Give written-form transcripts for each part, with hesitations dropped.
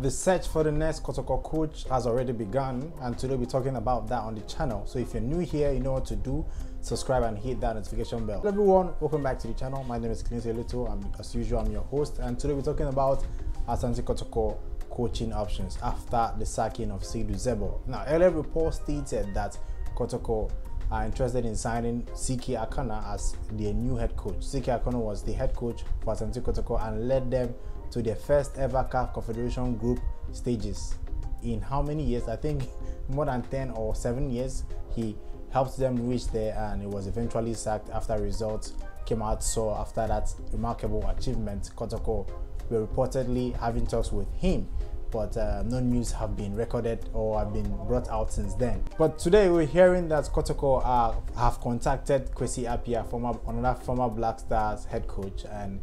The search for the next Kotoko coach has already begun, and today we're talking about that on the channel. So if you're new here, you know what to do. Subscribe and hit that notification bell. Hello everyone, welcome back to the channel. My name is Kwesi Appiah. As usual, I'm your host, and today we're talking about Asante Kotoko coaching options after the sacking of Seydou Zebo. Now, earlier reports stated that Kotoko are interested in signing Kwesi Akonnor as their new head coach. Kwesi Akonnor was the head coach for Asante Kotoko and led them to their first ever CAF Confederation group stages in how many years? I think more than 10 or 7 years. He helped them reach there, and he was eventually sacked after results came out. So after that remarkable achievement, Kotoko were reportedly having talks with him, but no news have been recorded or have been brought out since then. But today we're hearing that Kotoko have contacted Kwesi Appiah, another former Black Stars head coach, and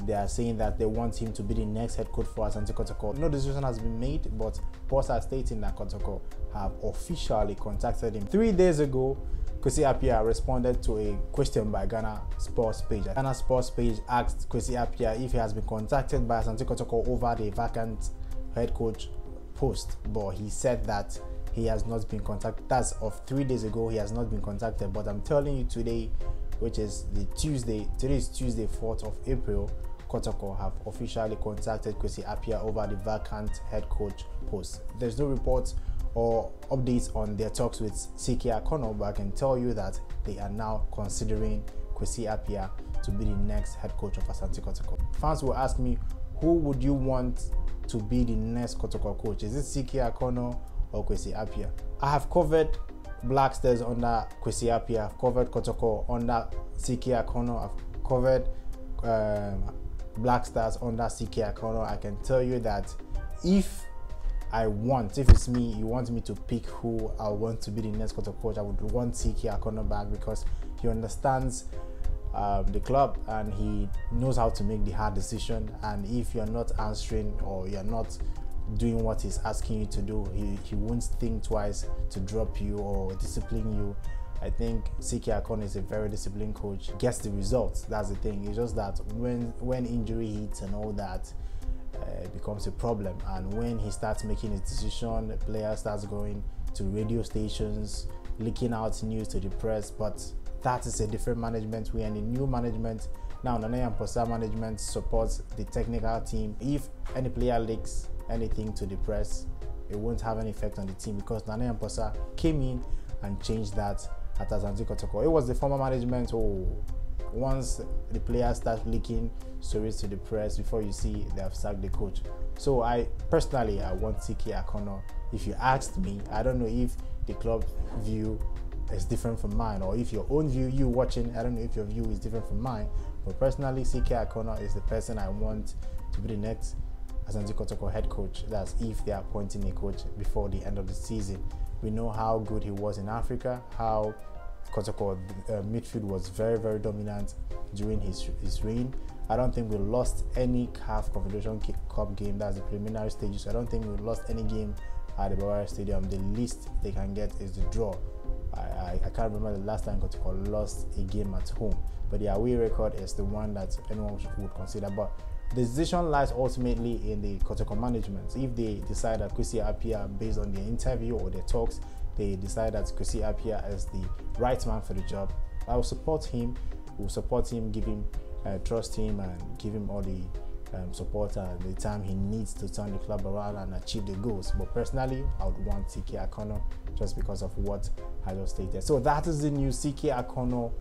they are saying that they want him to be the next head coach for Asante Kotoko. No decision has been made, but reports are stating that Kotoko have officially contacted him. 3 days ago, Kwesi Appiah responded to a question by Ghana Sports page. Ghana Sports page asked Kwesi Appiah if he has been contacted by Asante Kotoko over the vacant head coach post, but he said that he has not been contacted. That's of 3 days ago. He has not been contacted, but I'm telling you today, which is today is Tuesday, 4th of April, Kotoko have officially contacted Kwesi Appiah over the vacant head coach post. There's no reports or updates on their talks with Kwesi Akonnor, but I can tell you that they are now considering Kwesi Appiah to be the next head coach of Asante Kotoko. Fans will ask me, who would you want to be the next Kotoko coach? Is it Kwesi Akonnor or Kwesi Appiah? I have covered Black Stars under Kwesi Appiah, I've covered Kotoko under Kwesi Akonnor, I've covered Black Stars under Kwesi Akonnor. I can tell you that if it's me, you want me to pick who I want to be the next Kotoko coach, I would want Kwesi Akonnor back, because he understands the club and he knows how to make the hard decision. And if you're not answering or you're not doing what he's asking you to do, he won't think twice to drop you or discipline you. I think Kwesi Akonnor is a very disciplined coach. He gets the results. That's the thing. It's just that when injury hits and all that, it becomes a problem. And when he starts making his decision, the player starts going to radio stations, leaking out news to the press. But that is a different management. We are in a new management now. Nana Amposa management supports the technical team. If any player leaks anything to the press, it won't have any effect on the team, because Nana Amposa came in and changed that at Asante Kotoko. It was the former management who, once the players start leaking stories to the press, before you see, they have sacked the coach. So I personally want Kwesi Akonnor. If you asked me, I don't know if the club view is different from mine, or if your own view, you watching, I don't know if your view is different from mine, but personally Kwesi Akonnor is the person I want to be the next Asante Kotoko head coach. That's if they are appointing a coach before the end of the season. We know how good he was in Africa, how Kotoko midfield was very, very dominant during his reign. I don't think we lost any CAF Confederation Cup game. That's the preliminary stages. So I don't think we lost any game at the Bavaria Stadium. The least they can get is the draw. I can't remember the last time Kotoko lost a game at home, but the away record is the one that anyone would consider. But the decision lies ultimately in the Kotoko management. If they decide that Kwesi Appiah, based on their interview or their talks, they decide that Kwesi Appiah is the right man for the job, I will support him. We'll support him, give him, trust him, and give him all the support and the time he needs to turn the club around and achieve the goals. But personally, I would want Kwesi Akonnor just because of what I just stated. So that is the news. Kwesi Akonnor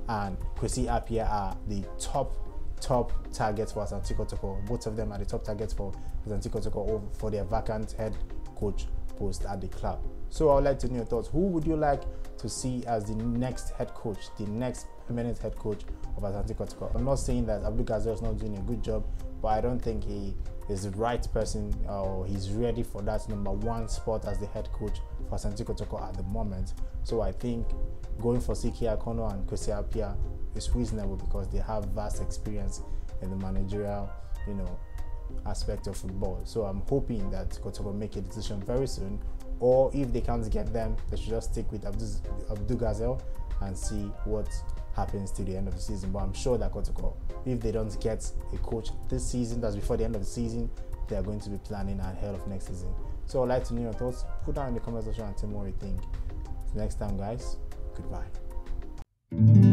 and Kwesi Appiah are the top targets for Asante Kotoko. Both of them are the top targets for Asante Kotoko for their vacant head coach post at the club. So I would like to know your thoughts. Who would you like to see as the next head coach, the next permanent head coach of Asante Kotoko? I'm not saying that Abdul Gazel is not doing a good job, but I don't think he is the right person, or he's ready for that #1 spot as the head coach for Asante Kotoko at the moment. So I think going for Kwesi Akonnor and Kwesi Appiah is reasonable, because they have vast experience in the managerial, aspect of football. So I'm hoping that Kotoko make a decision very soon, or if they can't get them, they should just stick with Abdul Gazel and see what happens to the end of the season. But I'm sure that Kotoko, if they don't get a coach this season, that's before the end of the season, they are going to be planning ahead of next season. So I'd like to know your thoughts. Put down in the comment section and tell me what you think. So next time, guys, goodbye.